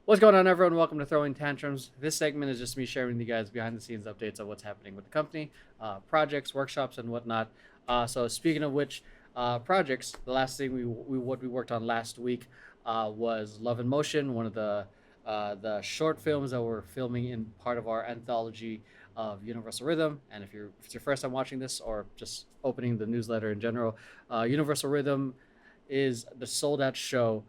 What's going on, everyone? Welcome to Throwing Tantrums. This segment is just me sharing with you guys behind the scenes updates of what's happening with the company, projects, workshops, and whatnot. So speaking of which, projects, the last thing we worked on last week was Love in Motion, one of the short films that we're filming in part of our anthology of Universal Rhythm. And if it's your first time watching this or just opening the newsletter in general, Universal Rhythm is the sold out show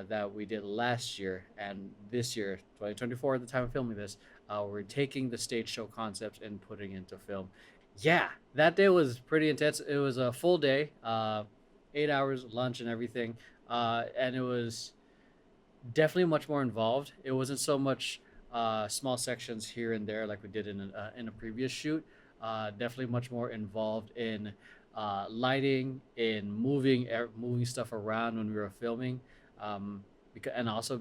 that we did last year, and this year 2024 at the time of filming this, we're taking the stage show concept and putting it into film. Yeah, that day was pretty intense. It was a full day, 8 hours, lunch and everything, and it was definitely much more involved. It wasn't so much small sections here and there like we did in a previous shoot. Definitely much more involved in lighting, in moving stuff around when we were filming, and also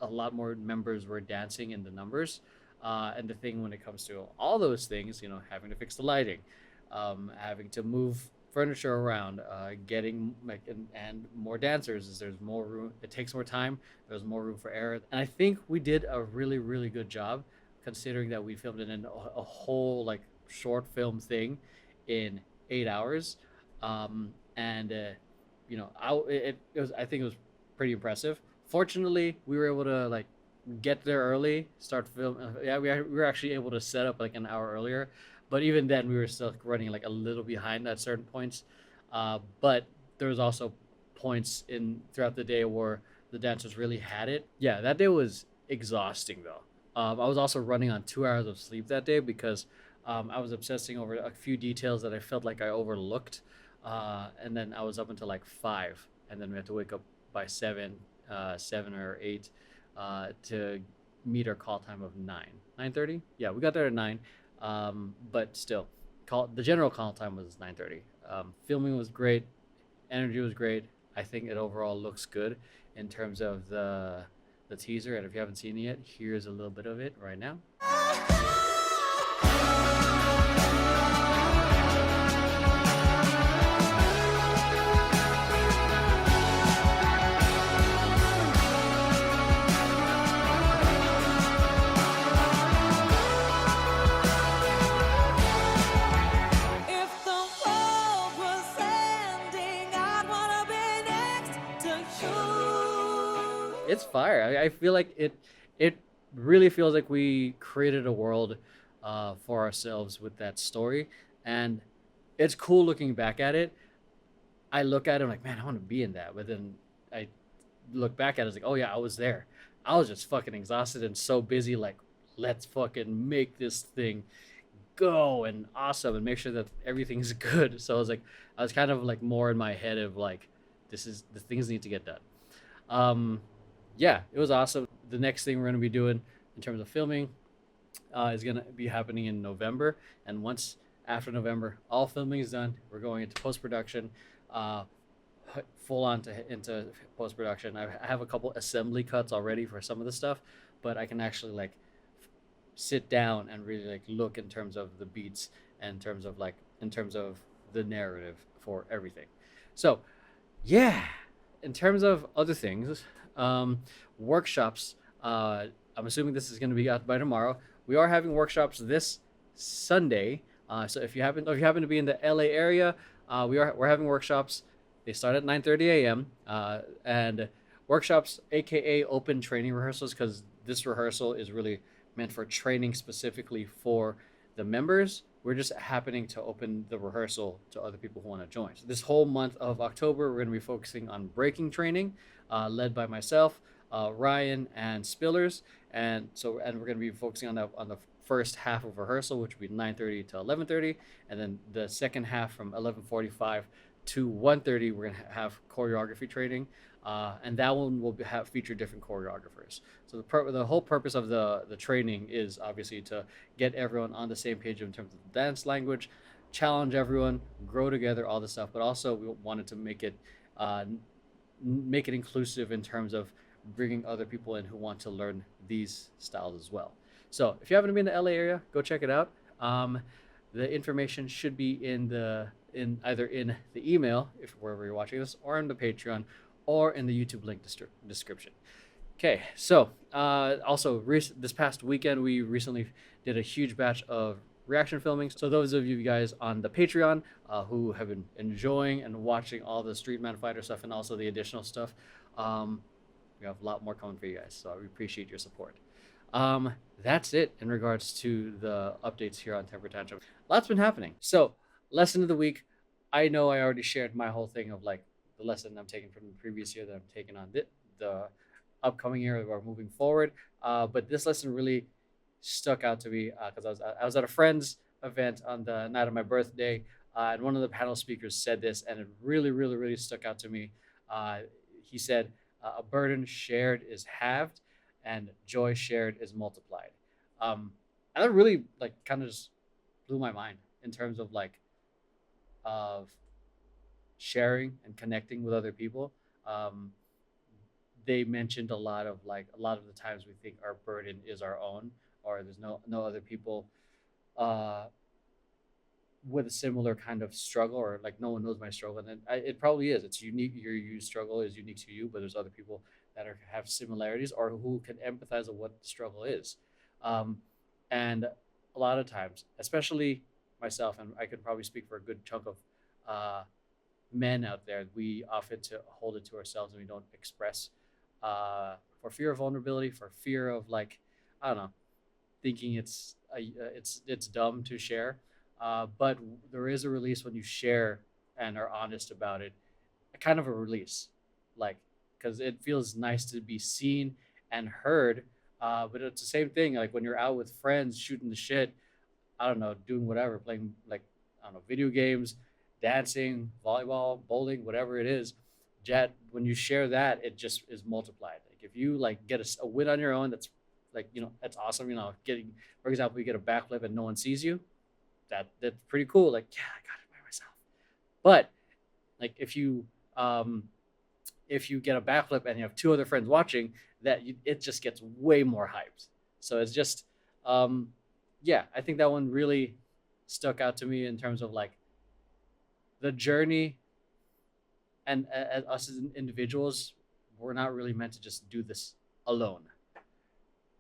a lot more members were dancing in the numbers. And the thing when it comes to all those things, having to fix the lighting, having to move furniture around, getting and more dancers, is there's more room. It takes more time. There's more room for error, and I think we did a really, really good job, considering that we filmed it in a whole like short film thing in 8 hours. And I think it was pretty impressive. Fortunately, we were able to like get there early, start film. Yeah, we were actually able to set up like an hour earlier, but even then we were still running like a little behind at certain points. But there was also points in throughout the day where the dancers really had it. Yeah, that day was exhausting though. I was also running on 2 hours of sleep that day because I was obsessing over a few details that I felt like I overlooked, and then I was up until like 5, and then we had to wake up by 7 or 8, to meet our call time of 9:30. Yeah, we got there at 9, but still, the general call time was 9:30. Filming was great, energy was great. I think it overall looks good in terms of the teaser, and if you haven't seen it yet, here's a little bit of it right now. It's fire. I feel like it really feels like we created a world for ourselves with that story, and it's cool looking back at it. I look at it, I'm like, man, I want to be in that, but then I look back at it, it's like, oh yeah, I was there. I was just fucking exhausted and so busy, like, let's fucking make this thing go and awesome and make sure that everything's good. So I was kind of like more in my head of like, the things need to get done. Yeah, it was awesome. The next thing we're going to be doing in terms of filming is going to be happening in November. And once after November, all filming is done, we're going into post-production, full on into post-production. I have a couple assembly cuts already for some of the stuff, but I can actually like sit down and really like look in terms of the beats and in terms of the narrative for everything. So yeah, in terms of other things, workshops, I'm assuming this is going to be out by tomorrow. We are having workshops this Sunday. So if you happen to be in the LA area, we're having workshops. They start at 9:30 a.m. And workshops, aka open training rehearsals, because this rehearsal is really meant for training specifically for the members. We're just happening to open the rehearsal to other people who want to join. So this whole month of October, we're going to be focusing on breaking training, led by myself, Ryan, and Spillers, and we're going to be focusing on the first half of rehearsal, which will be 9:30 to 11:30, and then the second half from 11:45 to 1:30, we're going to have choreography training, and that one will feature different choreographers. So the whole purpose of the training is obviously to get everyone on the same page in terms of the dance language, challenge everyone, grow together, all this stuff. But also we wanted to make it inclusive in terms of bringing other people in who want to learn these styles as well. So if you happen to be in the LA area, go check it out. The information should be either in the email, if wherever you're watching this, or in the Patreon, or in the YouTube link description. Okay, so also this past weekend we recently did a huge batch of reaction filming. So those of you guys on the Patreon who have been enjoying and watching all the Street Man Fighter stuff and also the additional stuff, um, we have a lot more coming for you guys. So we appreciate your support. Um, that's it in regards to the updates here on Temper Tantrum. Lots been happening. So lesson of the week. I know I already shared my whole thing of like the lesson I'm taking from the previous year that I'm taking on the upcoming year or moving forward. But this lesson really stuck out to me because I was at a friend's event on the night of my birthday, and one of the panel speakers said this, and it really stuck out to me. Uh, he said, "A burden shared is halved, and joy shared is multiplied." And that really like kind of just blew my mind in terms of like of sharing and connecting with other people. Um, they mentioned a lot of like a lot of the times we think our burden is our own, or there's no other people uh, with a similar kind of struggle, or like no one knows my struggle. And it probably is. It's unique. Your struggle is unique to you, but there's other people that have similarities or who can empathize with what the struggle is. Um, and a lot of times, especially myself, and I could probably speak for a good chunk of uh, men out there, we often to hold it to ourselves and we don't express for fear of vulnerability, for fear of like, I don't know, thinking it's dumb to share. But there is a release when you share and are honest about it. A kind of a release, like because it feels nice to be seen and heard. But it's the same thing like when you're out with friends shooting the shit. I don't know, doing whatever, playing like I don't know, video games, dancing, volleyball, bowling, whatever it is. Jet, when you share that, it just is multiplied. Like if you like get a win on your own, that's like that's awesome. Getting for example, you get a backflip and no one sees you. That's pretty cool. Like yeah, I got it by myself. But like if you get a backflip and you have two other friends watching, it just gets way more hyped. So it's just um, yeah, I think that one really stuck out to me in terms of like the journey and as us as individuals, we're not really meant to just do this alone.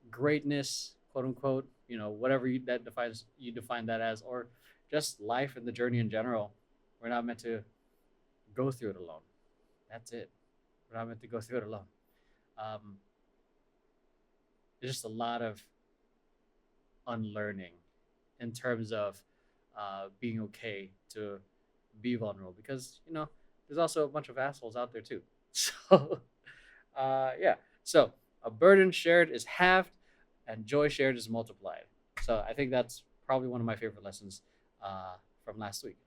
Greatness, quote unquote, whatever that defines you define that as, or just life and the journey in general. We're not meant to go through it alone. That's it. We're not meant to go through it alone. Um, there's just a lot of unlearning in terms of being okay to be vulnerable because there's also a bunch of assholes out there too. So yeah. So a burden shared is halved, and joy shared is multiplied. So I think that's probably one of my favorite lessons from last week.